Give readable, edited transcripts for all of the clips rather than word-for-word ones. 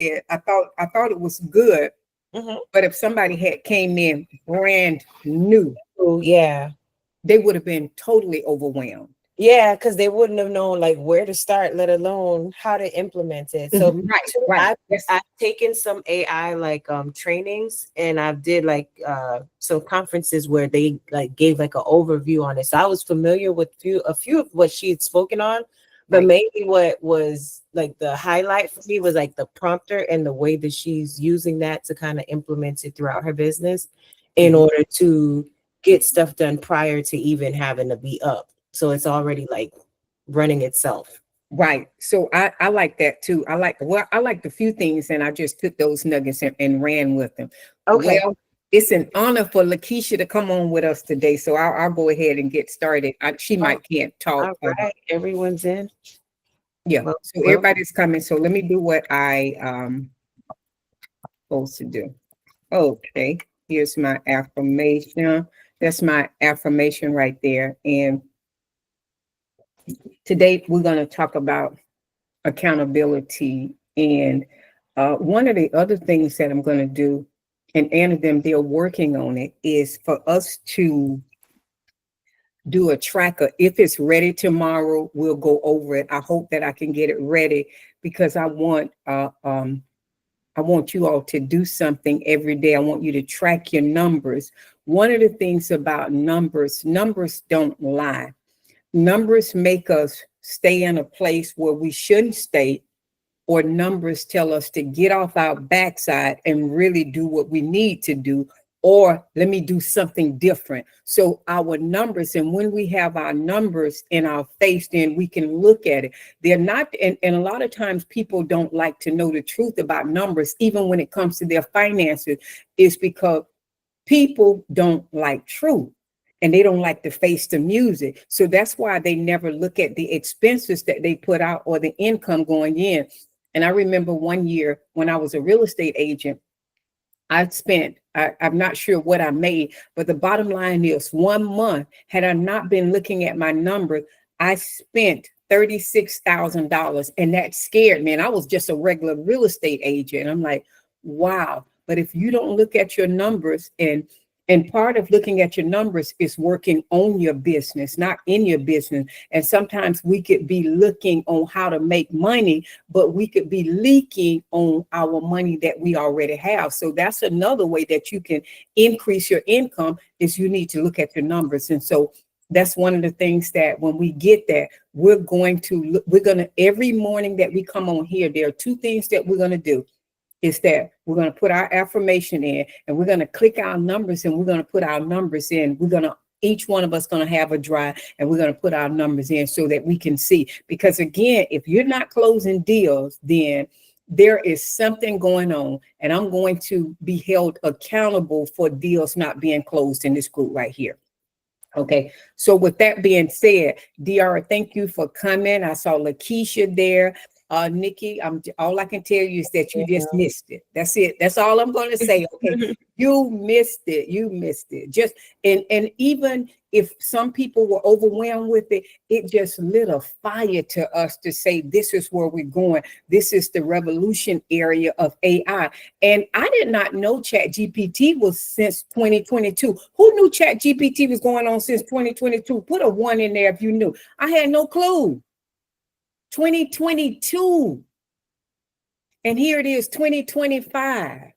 it. I thought it was good. Hmm. But if somebody had came in brand new, Oh, yeah. they would have been totally overwhelmed. Yeah, because they wouldn't have known like where to start, let alone how to implement it. So Right, too, right. Yes. I've taken some AI like trainings, and I've did like some conferences where they like gave like an overview on it. So I was familiar with a few of what she had spoken on, but Right. maybe what was like the highlight for me was like the prompter and the way that she's using that to kind of implement it throughout her business in Mhm. order to get stuff done prior to even having to be up. So it's already like running itself. Right. So I like that too. I liked a few things and I just took those nuggets and ran with them. Okay. Well, it's an honor for Lakeisha to come on with us today. So I'll go ahead and get started. She Oh, might can't talk. all right. Everyone's in. Yeah. Well, So well, everybody's coming. So let me do what I supposed to do. Okay. Here's my affirmation. That's my affirmation right there. And today we're going to talk about accountability. And one of the other things that I'm going to do, and Anna them, they're working on it, is for us to do a tracker. If it's ready tomorrow, we'll go over it. I hope that I can get it ready because I want you all to do something every day. I want you to track your numbers. One of the things about numbers don't lie. Numbers make us stay in a place where we shouldn't stay, or numbers tell us to get off our backside and really do what we need to do, or let me do something different. So our numbers, and when we have our numbers in our face, then we can look at it. They're not, and a lot of times people don't like to know the truth about numbers, even when it comes to their finances, is because people don't like truth and they don't like to face the music. So that's why they never look at the expenses that they put out or the income going in. And I remember one year when I was a real estate agent, I'm not sure what I made, but the bottom line is 1 month, had I not been looking at my numbers, I spent $36,000. And that scared me. And I was just a regular real estate agent. I'm like, wow. But if you don't look at your numbers, and part of looking at your numbers is working on your business, not in your business. And sometimes we could be looking on how to make money, but we could be leaking on our money that we already have. So that's another way that you can increase your income, is you need to look at your numbers. And so that's one of the things that when we get that, we're going to, every morning that we come on here, there are two things that we're going to do. Is that we're going to put our affirmation in, and we're going to click our numbers, and we're going to put our numbers in. We're going to, each one of us going to have a drive, and we're going to put our numbers in so that we can see. Because again, if you're not closing deals, then there is something going on, and I'm going to be held accountable for deals not being closed in this group right here. Okay, so with that being said, Dr. Thank you for coming. I saw Lakeisha there. Nikki, all I can tell you is that you just missed it. That's it. That's all I'm going to say. Okay, you missed it. You missed it. Just and even if some people were overwhelmed with it, it just lit a fire to us to say this is where we're going. This is the revolution area of AI. And I did not know Chat GPT was since 2022. Who knew Chat GPT was going on since 2022? Put a 1 in there if you knew. I had no clue. 2022. And here it is, 2025.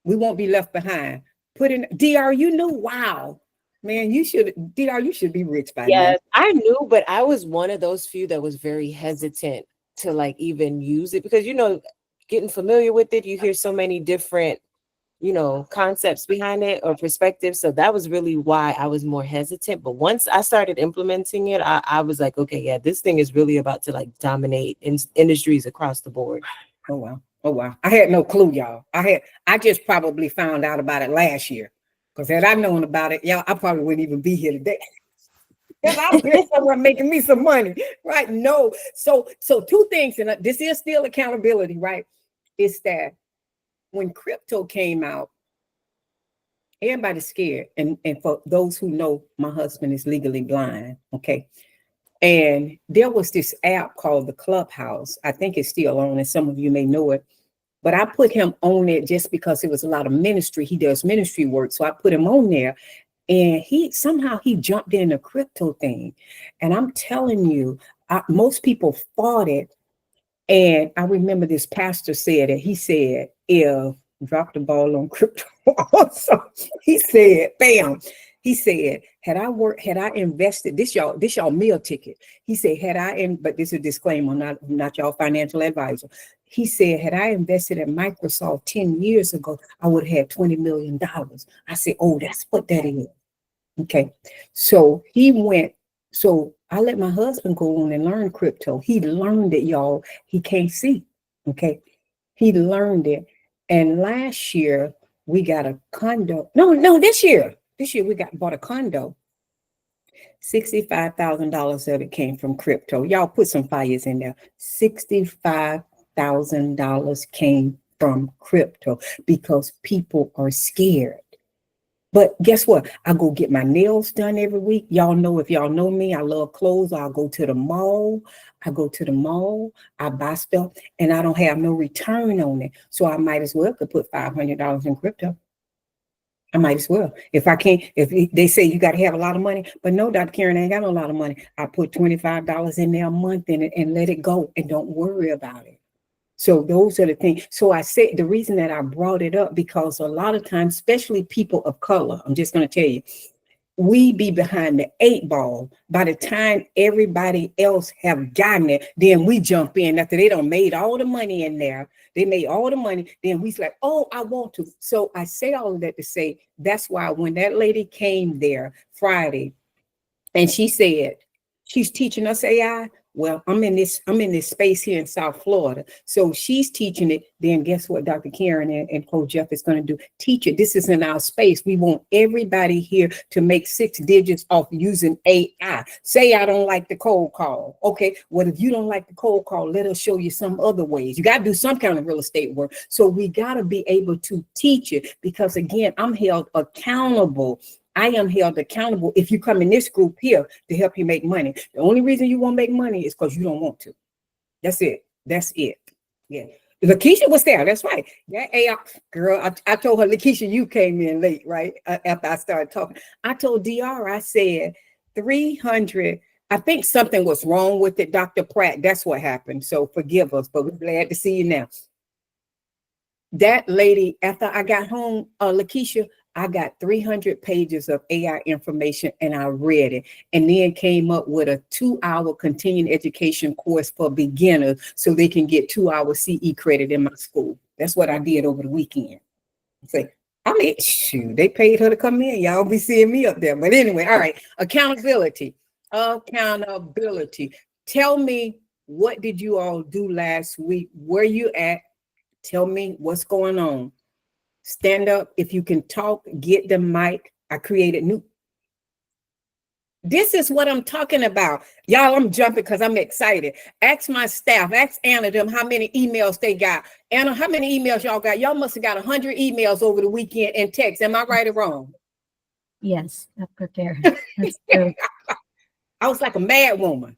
We won't be left behind. Put in DR, you knew, wow. Man, DR, you should be rich by now. yes, I knew, but I was one of those few that was very hesitant to like even use it because getting familiar with it, you hear so many different concepts behind it or perspectives. So that was really why I was more hesitant. But once I started implementing it, I was like, okay, yeah, this thing is really about to like dominate industries across the board. Oh wow. Oh wow. I had no clue, y'all. I just probably found out about it last year. Because had I known about it, y'all, I probably wouldn't even be here today. Because I'm here somewhere making me some money. Right. No. So two things, and this is still accountability, right? It's that when crypto came out, everybody's scared. And for those who know, my husband is legally blind. Okay. And there was this app called the Clubhouse. I think it's still on, and some of you may know it. but I put him on it just because it was a lot of ministry. He does ministry work. So I put him on there, and he somehow he jumped in the crypto thing. And I'm telling you, most people fought it. And I remember this pastor said it. He said, if drop the ball on crypto also, he said, bam. He said, had I invested, this y'all meal ticket. He said, but this is a disclaimer, not y'all financial advisor. He said, had I invested at Microsoft 10 years ago, I would have had $20 million. I said, oh, that's what that is. Okay. So he went, so I let my husband go on and learn crypto. He learned it, y'all. He can't see. Okay. He learned it. And last year we got a condo. No, this year we bought a condo. $65,000 of it came from crypto. Y'all put some fires in there. $65,000 came from crypto because people are scared. But guess what? I go get my nails done every week. Y'all know, if y'all know me, I love clothes. I'll go to the mall. I buy stuff, and I don't have no return on it. So I might as well could put $500 in crypto. I might as well. If I can't, if they say you got to have a lot of money, but no, Dr. Karen, I ain't got a lot of money. I put $25 in there a month in it and let it go and don't worry about it. So those are the things. So I say the reason that I brought it up, because a lot of times, especially people of color, I'm just going to tell you, we be behind the 8 ball. By the time everybody else have gotten it, then we jump in after they done made all the money in there. They made all the money. Then we like, oh, I want to. So I say all of that to say, that's why when that lady came there Friday and she said, she's teaching us AI. Well, I'm in this space here in South Florida. So she's teaching it. Then guess what Dr. Karen and Coach Jeff is going to do? Teach it. This is in our space. We want everybody here to make 6 digits off using AI. Say I don't like the cold call. Okay, well, if you don't like the cold call, let us show you some other ways. You got to do some kind of real estate work. So we got to be able to teach it, because again, I'm held accountable. I am held accountable if you come in this group here to help you make money. The only reason you won't make money is because you don't want to. That's it. Yeah. Lakeisha was there. That's right. That AI girl, I told her, Lakeisha, you came in late, right? After I started talking. I told DR, I said 300. I think something was wrong with it, Dr. Pratt. That's what happened. So forgive us, but we're glad to see you now. That lady, after I got home, Lakeisha, I got 300 pages of AI information and I read it, and then came up with a 2-hour continuing education course for beginners so they can get 2-hour CE credit in my school. That's what I did over the weekend. Say, I mean, shoot, they paid her to come in. Y'all be seeing me up there. But anyway, all right. Accountability. Tell me, what did you all do last week? Where you at? Tell me what's going on. Stand up. If you can talk, get the mic. I created new. This is what I'm talking about. Y'all, I'm jumping because I'm excited. Ask my staff, ask Anna them how many emails they got. Anna, how many emails y'all got? Y'all must have got 100 emails over the weekend and text. Am I right or wrong? Yes, Dr. Karen. That's true. I was like a mad woman,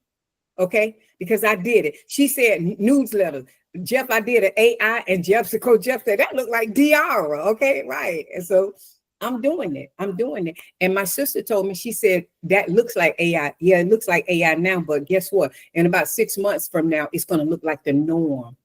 okay? Because I did it. She said newsletters. Jeff, I did an AI, and Coach Jeff said, that looked like Diara. Okay, right. And so I'm doing it. And my sister told me, she said, that looks like AI. Yeah, it looks like AI now, but guess what? In about 6 months from now, it's going to look like the norm.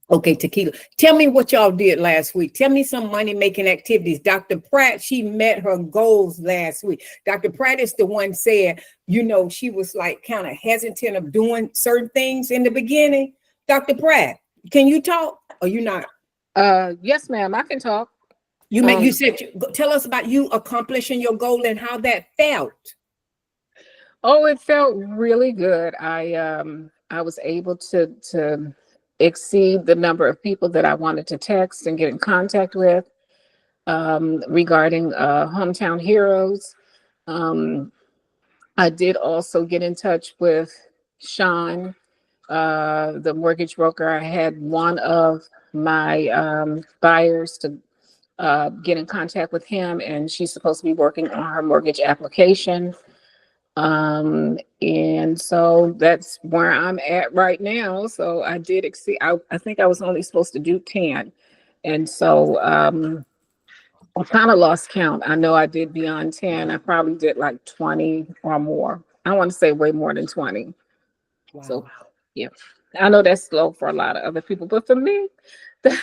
Okay, Tequila. Tell me what y'all did last week. Tell me some money-making activities. Dr. Pratt, she met her goals last week. Dr. Pratt is the one said, she was like kind of hesitant of doing certain things in the beginning. Dr. Pratt, can you talk? Or you not? Yes, ma'am, I can talk. You said, tell us about you accomplishing your goal and how that felt. Oh, it felt really good. I was able to exceed the number of people that I wanted to text and get in contact with regarding Hometown Heroes. I did also get in touch with Sean, the mortgage broker. I had one of my buyers to get in contact with him, and she's supposed to be working on her mortgage application. And so that's where I'm at right now. So I did exceed, I think I was only supposed to do 10. And so I kind of lost count. I know I did beyond 10. I probably did like 20 or more. I want to say way more than 20. So Wow. yeah, I know that's slow for a lot of other people, but for me, that,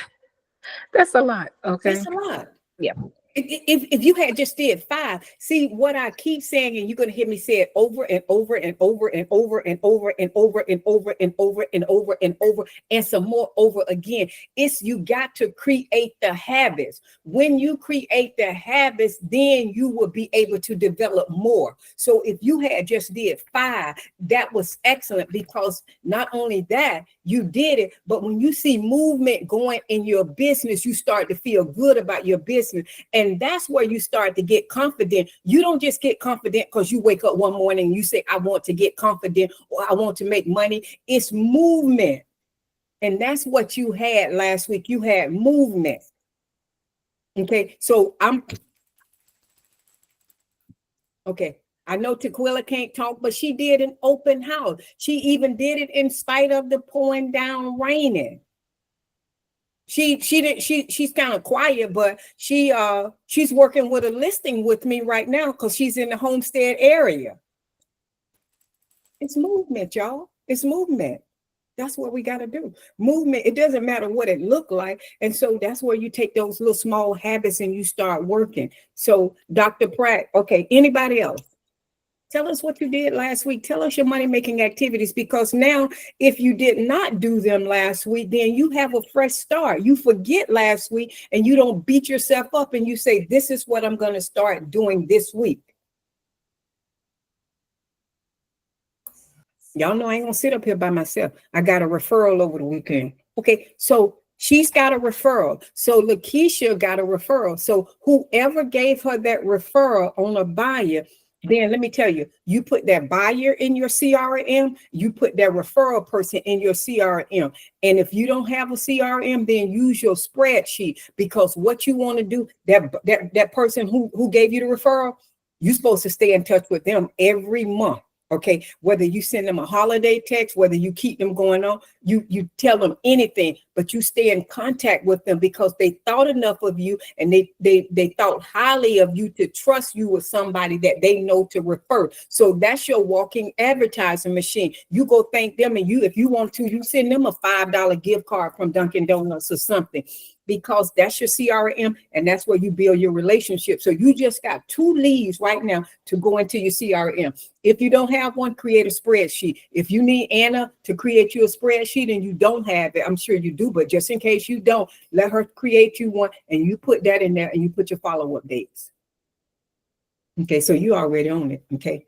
that's a lot. Okay. That's a lot. Yeah. If you had just did 5, see what I keep saying, and you're gonna hear me say it over and over and over and over and over and over and over and over and over and over and some more over again. It's you got to create the habits. When you create the habits, then you will be able to develop more. So if you had just did 5, that was excellent, because not only that, you did it, but when you see movement going in your business, you start to feel good about your business. And that's where you start to get confident. You don't just get confident because you wake up one morning and you say, I want to get confident, or I want to make money. It's movement. And that's what you had last week. You had movement. Okay. So okay. I know Tequila can't talk, but she did an open house. She even did it in spite of the pouring down raining. She's kind of quiet, but she's working with a listing with me right now because she's in the Homestead area. It's movement, y'all. It's movement. That's what we got to do. Movement. It doesn't matter what it looked like. And so that's where you take those little small habits and you start working. So Dr. Pratt, okay, anybody else? Tell us what you did last week. Tell us your money-making activities, because now if you did not do them last week, then you have a fresh start. You forget last week and you don't beat yourself up and you say, this is what I'm going to start doing this week. Y'all know I ain't going to sit up here by myself. I got a referral over the weekend. Okay, so she's got a referral. So Lakeisha got a referral. So whoever gave her that referral on a buyer, then let me tell you, you put that buyer in your CRM, you put that referral person in your CRM. And if you don't have a CRM, then use your spreadsheet, because what you want to do, that person who gave you the referral, you're supposed to stay in touch with them every month. Okay, whether you send them a holiday text, whether you keep them going on, you tell them anything, but you stay in contact with them because they thought enough of you and they thought highly of you to trust you with somebody that they know to refer. So that's your walking advertising machine. You go thank them, and if you want to, you send them a $5 gift card from Dunkin' Donuts or something, because that's your CRM and that's where you build your relationship. So you just got 2 leads right now to go into your CRM. If you don't have one, create a spreadsheet. If you need Anna to create you a spreadsheet and you don't have it, I'm sure you do, but just in case you don't, let her create you one and you put that in there and you put your follow-up dates. Okay, so you already own it. Okay.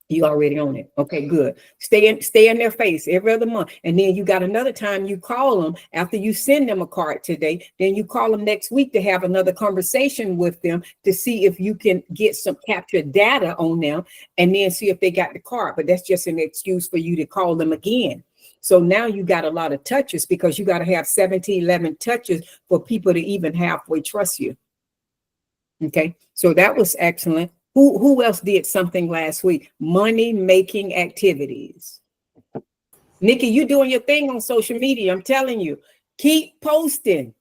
You already own it. Okay, good. Stay in their face every other month. And then you got another time you call them after you send them a card today. Then you call them next week to have another conversation with them to see if you can get some capture data on them and then see if they got the card. But that's just an excuse for you to call them again. So now you got a lot of touches, because you got to have 17, 11 touches for people to even halfway trust you. Okay, so that was excellent. Who else did something last week? Money making activities. Nikki, you doing your thing on social media. I'm telling you, keep posting.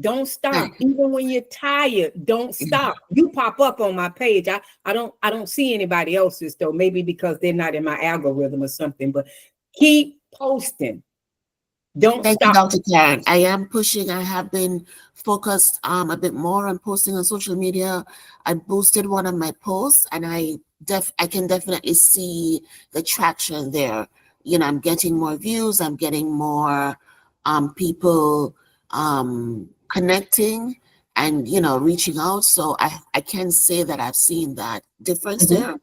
Don't stop. Even when you're tired, don't stop. You pop up on my page. I don't see anybody else's though, maybe because they're not in my algorithm or something, but keep posting. Don't Thank you, stop. Dr. Karen. I am pushing. I have been focused a bit more on posting on social media. I boosted one of my posts, and I can definitely see the traction there. You know, I'm getting more views. I'm getting more people connecting and, you know, reaching out. So I can say that I've seen that difference there.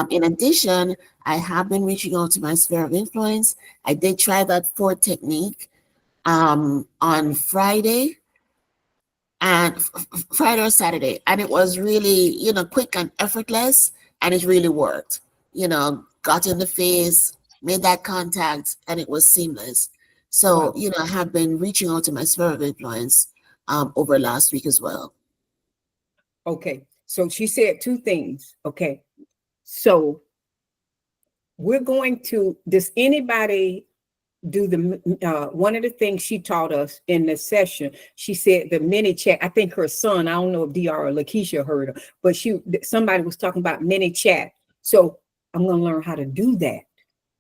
In addition, I have been reaching out to my sphere of influence. I did try that 4 technique on Friday and Friday or Saturday, and it was really, you know, quick and effortless, and it really worked. You know, got in the face, made that contact, and it was seamless. So, you know, I have been reaching out to my sphere of influence over last week as well. Okay, so she said 2 things. Okay. So we're going to, does anybody do the one of the things she taught us in the session? She said the mini chat. I think her son, I don't know if DR or Lakeisha heard her, but somebody was talking about mini chat. So I'm going to learn how to do that.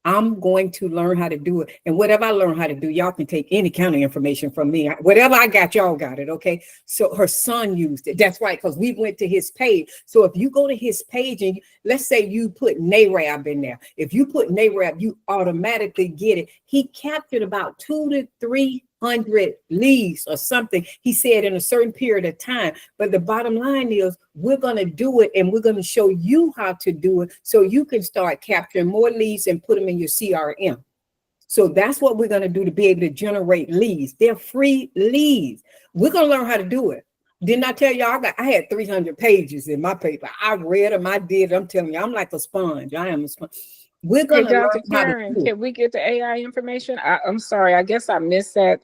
I'm going to learn how to do it. And whatever I learn how to do, y'all can take any kind of information from me. Whatever I got, y'all got it. Okay. So her son used it. That's right. Because we went to his page. So if you go to his page and let's say you put NARAB in there. If you put NARAB, you automatically get it. He captured about 200 to 300 leads or something, he said, in a certain period of time. But the bottom line is we're going to do it, and we're going to show you how to do it so you can start capturing more leads and put them in your CRM. So that's what we're going to do to be able to generate leads. They're free leads. We're going to learn how to do it. Didn't I tell y'all? I had 300 pages in my paper. I read them. I did. I'm telling you, I'm like a sponge. I am a sponge. We're going to learn Dr. how to Karen, do it. can we get the AI information? I'm sorry. I guess I missed that.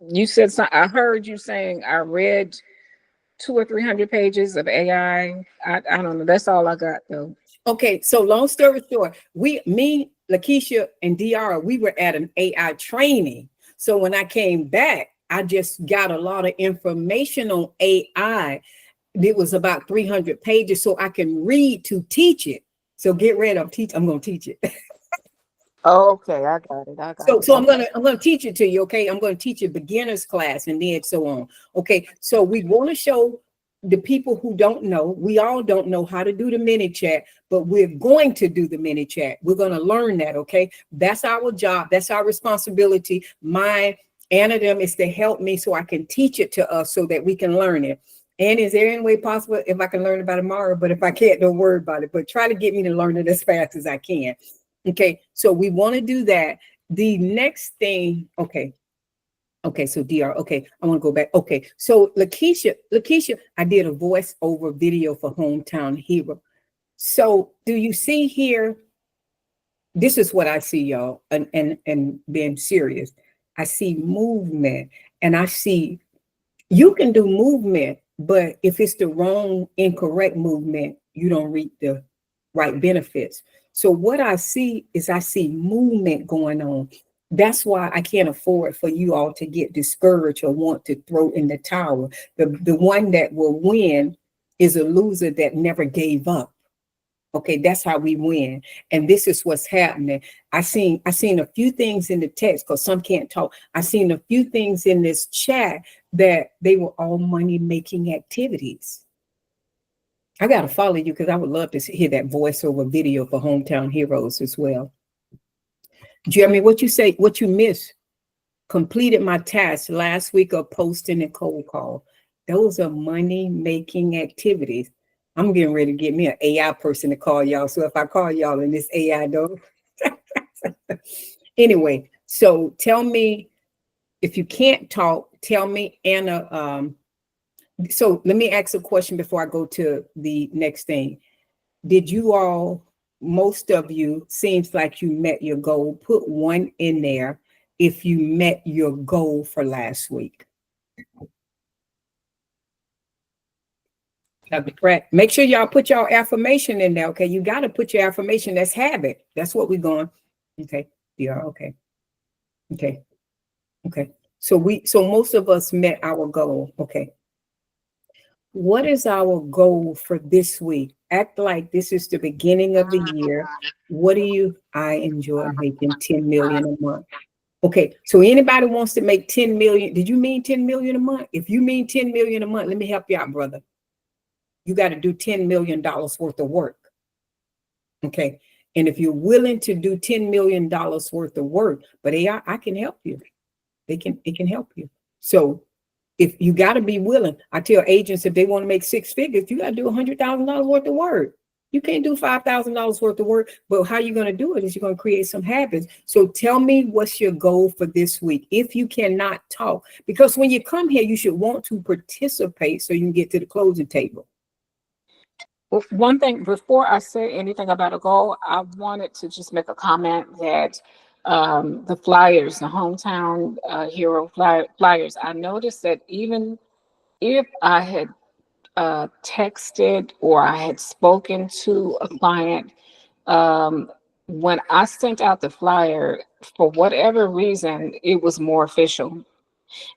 You said something. I heard you saying I read 200 or 300 pages of AI. I don't know. That's all I got though. Okay, so long story short, me, Lakeisha, and DR, we were at an AI training. So when I came back, I just got a lot of information on AI. It was about 300 pages, so I can read to teach it. So get ready, I'm going to teach it. Okay, I got it. So I'm gonna teach it to you. Okay, I'm going to teach a beginner's class and then so on. Okay, so we want to show the people who don't know. We all don't know how to do the mini chat, but we're going to do the mini chat. We're going to learn that. Okay, that's our job. That's our responsibility. My and of them is to help me so I can teach it to us so that we can learn it. And is there any way possible if I can learn about it tomorrow? But if I can't, don't worry about it. But try to get me to learn it as fast as I can. Okay, so we want to do that. The next thing, okay, so DR, okay, I want to go back. Okay, so Lakeisha, I did a voiceover video for Hometown Hero. So do you see here? This is what I see, y'all, and being serious. I see movement, and I see you can do movement, but if it's the wrong, incorrect movement, you don't reap the right benefits. So what I see is I see movement going on. That's why I can't afford for you all to get discouraged or want to throw in the towel. The one that will win is a loser that never gave up. Okay, that's how we win. And this is what's happening. I seen a few things in the text because some can't talk. I seen a few things in this chat that they were all money making activities. I got to follow you because I would love to hear that voiceover video for Hometown Heroes as well. Jeremy, what you say, what you missed? Completed my task last week of posting a cold call. Those are money making activities. I'm getting ready to get me an AI person to call y'all. So if I call y'all and this AI don't. Anyway, so tell me if you can't talk, tell me, Anna. So let me ask a question before I go to the next thing. Did you all, most of you, seems like you met your goal? Put one in there if you met your goal for last week. Make sure y'all put your affirmation in there. Okay, you got to put your affirmation. That's habit. That's what we're going. Okay, yeah. Okay. So most of us met our goal. Okay. What is our goal for this week? Act like this is the beginning of the year. What do you? I enjoy making 10 million a month. Okay, so anybody wants to make 10 million? Did you mean 10 million a month? If you mean 10 million a month, let me help you out, brother. You got to do $10 million worth of work. Okay. And if you're willing to do $10 million worth of work, but AI, I can help you. It can help you. So if you got to be willing, I tell agents, if they want to make six figures, you got to do $100,000 worth of work. You can't do $5,000 worth of work, but how you're going to do it is you're going to create some habits. So tell me what's your goal for this week. If you cannot talk, because when you come here, you should want to participate so you can get to the closing table. Well, one thing before I say anything about a goal, I wanted to just make a comment that the flyers, the Hometown Hero flyers, I noticed that even if I had texted or I had spoken to a client, um, when I sent out the flyer, for whatever reason, it was more official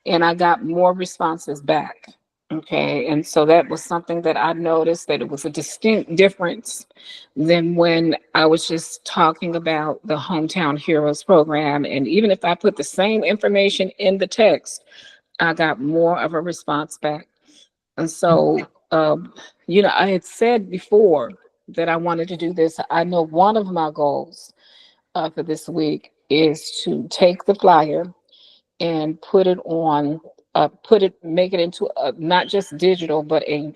and I got more responses back. Okay. And so that was something that I noticed, that it was a distinct difference than when I was just talking about the Hometown Heroes program. And even if I put the same information in the text, I got more of a response back. And so, I had said before that I wanted to do this. I know one of my goals for this week is to take the flyer and put it on, make it into not just digital, but a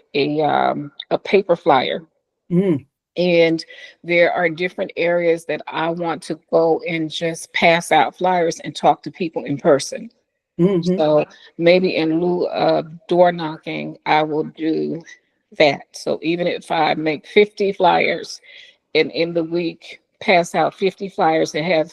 paper flyer. Mm, And there are different areas that I want to go and just pass out flyers and talk to people in person. mhm. So maybe in lieu of door knocking, I will do that. So even if I make 50 flyers and in the week pass out 50 flyers and have,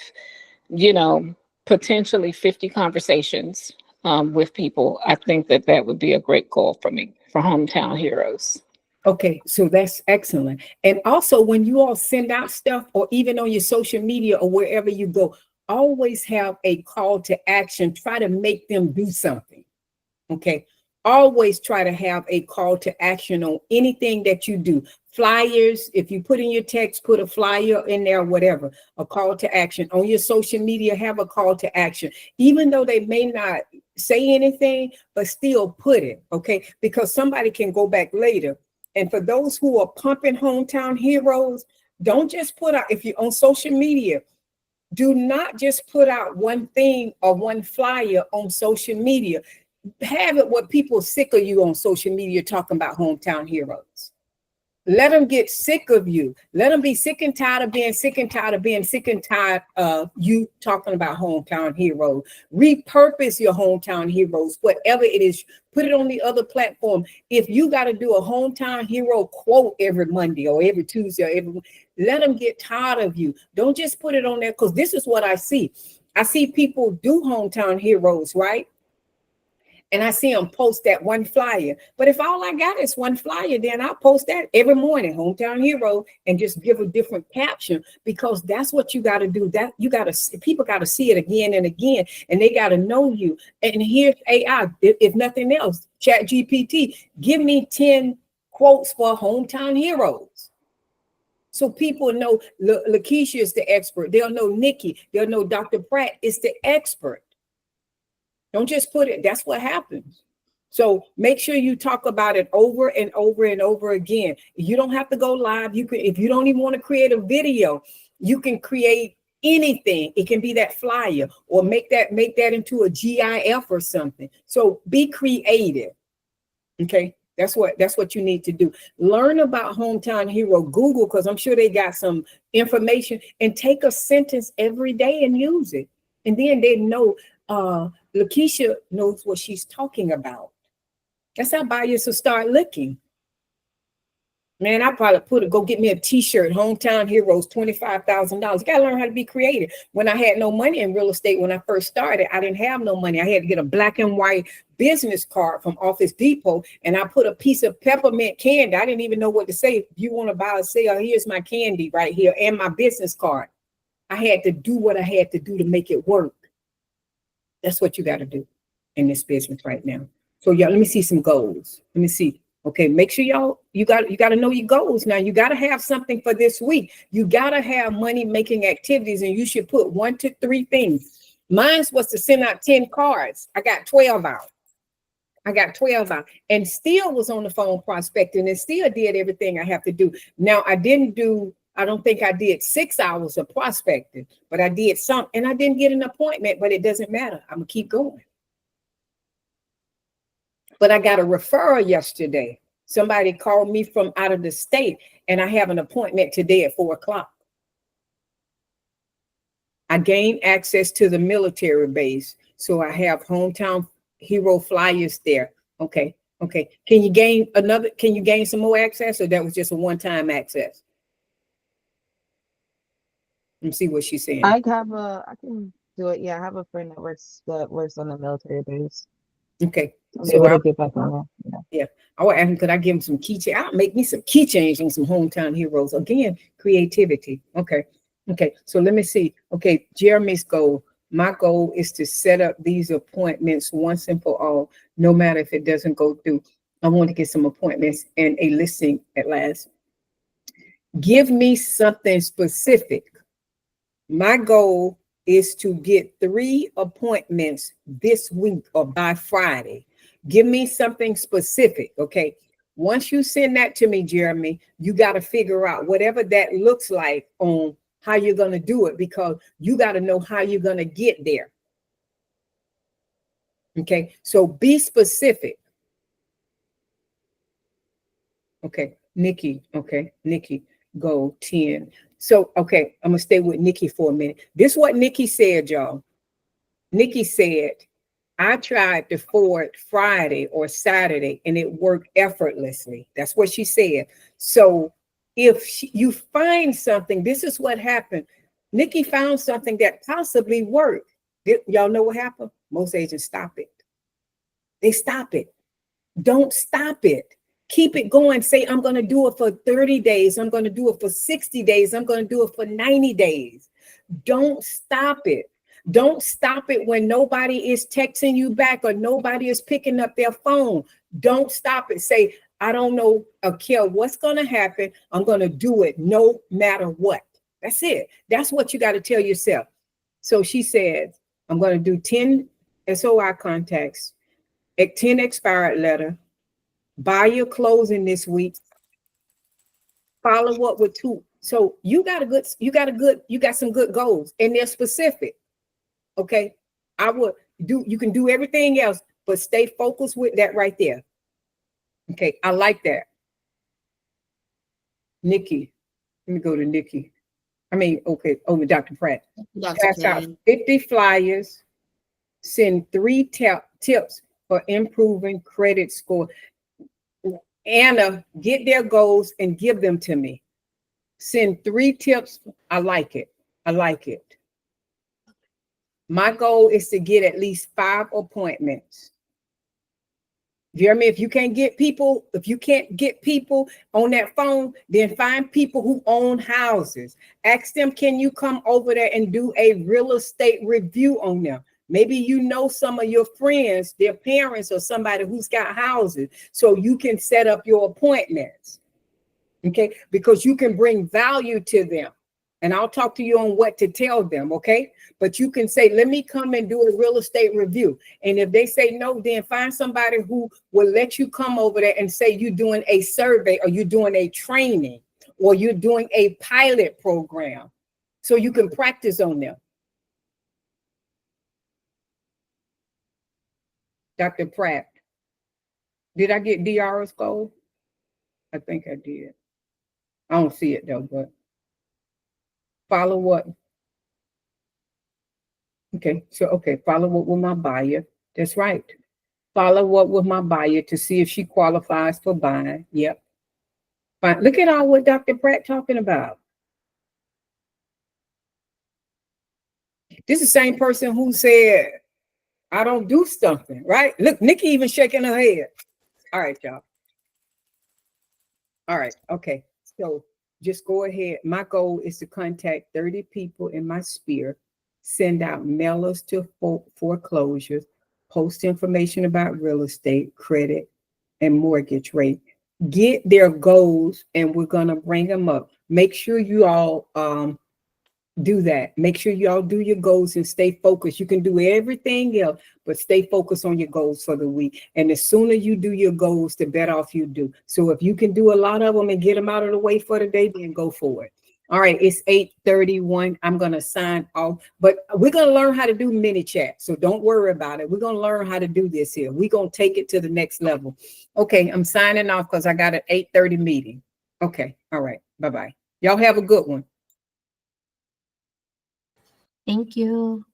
you know, potentially 50 conversations with people, I think that that would be a great goal for me for Hometown Heroes. Okay, so that's excellent. And also, when you all send out stuff, or even on your social media or wherever you go, always have a call to action. Try to make them do something. Okay. Always try to have a call to action on anything that you do. Flyers, if you put in your text, put a flyer in there, whatever, a call to action. On your social media, have a call to action. Even though they may not say anything, but still put it, okay? Because somebody can go back later. And for those who are pumping Hometown Heroes, don't just put out, if you're on social media, do not just put out one thing or one flyer on social media. Have it where people sick of you on social media talking about Hometown Heroes. Let them get sick of you. Let them be sick and tired of being sick and tired of being sick and tired of you talking about Hometown Heroes. Repurpose your Hometown Heroes, whatever it is. Put it on the other platform. If you got to do a Hometown Hero quote every Monday or every Tuesday, or every, let them get tired of you. Don't just put it on there, because this is what I see. I see people do Hometown Heroes, right? And I see them post that one flyer. But if all I got is one flyer, then I'll post that every morning, Hometown Hero, and just give a different caption, because that's what you got to do. That you got to, people got to see it again and again, and they got to know you. And here's AI, if nothing else, Chat GPT, give me 10 quotes for Hometown Heroes. So people know Lakeisha is the expert. They'll know Nikki. They'll know Dr. Pratt is the expert. Don't just put it. That's what happens. So make sure you talk about it over and over and over again. You don't have to go live. You can, if you don't even want to create a video, you can create anything. It can be that flyer, or make that into a GIF or something. So be creative. Okay. That's what you need to do. Learn about Hometown Hero. Google, because I'm sure they got some information, and take a sentence every day and use it. And then they know Lakeisha knows what she's talking about. That's how buyers will start looking. Man, I probably go get me a t-shirt, Hometown Heroes, $25,000. Got to learn how to be creative. When I had no money in real estate, when I first started, I didn't have no money. I had to get a black and white business card from Office Depot, and I put a piece of peppermint candy. I didn't even know what to say. If you want to buy or sell, here's my candy right here and my business card. I had to do what I had to do to make it work. That's what you got to do in this business right now. So y'all, let me see some goals. Let me see. Okay, make sure y'all, you got to know your goals. Now you got to have something for this week. You got to have money making activities, and you should put 1 to 3 things. Mine was to send out 10 cards. I got 12 out. And still was on the phone prospecting, and still did everything I have to do. Now I don't think I did 6 hours of prospecting, but I did some, and I didn't get an appointment, but it doesn't matter. I'm gonna keep going. But I got a referral yesterday. Somebody called me from out of the state, and I have an appointment today at 4:00. I gained access to the military base, so I have Hometown Hero flyers there. Okay. Can you gain some more access, or that was just a one-time access? Let me see what she's saying. I can do it. Yeah, I have a friend that works on the military base. Okay. Be So able to get back on that. Yeah. I would ask him, could I give him some keychains? I'll make me some keychains and some hometown heroes. Again, creativity. Okay. Okay. So let me see. Okay. Jeremy's goal. My goal is to set up these appointments once and for all, no matter if it doesn't go through. I want to get some appointments and a listing at last. Give me something specific. My goal is to get 3 appointments this week or by Friday. Give me something specific, okay? Once you send that to me, Jeremy, you got to figure out whatever that looks like on how you're going to do it, because you got to know how you're going to get there. Okay, so be specific. Okay, Nikki, go 10. So, okay, I'm going to stay with Nikki for a minute. This is what Nikki said, y'all. Nikki said, I tried to forward Friday or Saturday and it worked effortlessly. That's what she said. So if you find something, this is what happened. Nikki found something that possibly worked. Y'all know what happened? Most agents stop it. They stop it. Don't stop it. Keep it going. Say, I'm going to do it for 30 days. I'm going to do it for 60 days. I'm going to do it for 90 days. Don't stop it. Don't stop it when nobody is texting you back or nobody is picking up their phone. Don't stop it. Say, I don't know, care what's going to happen. I'm going to do it no matter what. That's it. That's what you got to tell yourself. So she said, I'm going to do 10 SOI contacts, 10 expired letter, buy your closing this week, follow up with 2. So you got some good goals and they're specific. Okay. You can do everything else, but stay focused with that right there. Okay. I like that. Nikki, let me go to Nikki. Dr. Pratt. Pass out 50 flyers, send 3 tips for improving credit score. Anna, get their goals and give them to me. Send 3 tips. I like it. I like it. My goal is to get at least 5 appointments. Jeremy, if you can't get people on that phone, then find people who own houses. Ask them, can you come over there and do a real estate review on them? Maybe you know some of your friends, their parents, or somebody who's got houses, so you can set up your appointments. Okay, because you can bring value to them. And I'll talk to you on what to tell them, okay? But you can say, let me come and do a real estate review. And if they say no, then find somebody who will let you come over there and say you're doing a survey or you're doing a training or you're doing a pilot program so you can practice on them. Dr. Pratt, did I get DR's goal? I think I did. I don't see it though, but follow up. Okay, so follow up with my buyer. That's right. Follow up with my buyer to see if she qualifies for buying. Yep. Fine. Look at all what Dr. Pratt talking about. This is the same person who said, I don't do something, right? Look, Nikki even shaking her head. All right, y'all. All right, okay. So just go ahead. My goal is to contact 30 people in my sphere, send out mailers to foreclosures, post information about real estate, credit, and mortgage rate. Get their goals, and we're going to bring them up. Make sure you all do that. Make sure y'all do your goals and stay focused. You can do everything else, but stay focused on your goals for the week. And the sooner you do your goals, the better off you do. So if you can do a lot of them and get them out of the way for the day, then go for it. All right, it's 8:31. I'm going to sign off, but we're going to learn how to do mini chat. So don't worry about it. We're going to learn how to do this here. We're going to take it to the next level. Okay, I'm signing off because I got an 8:30 meeting. Okay, all right, bye-bye. Y'all have a good one. Thank you.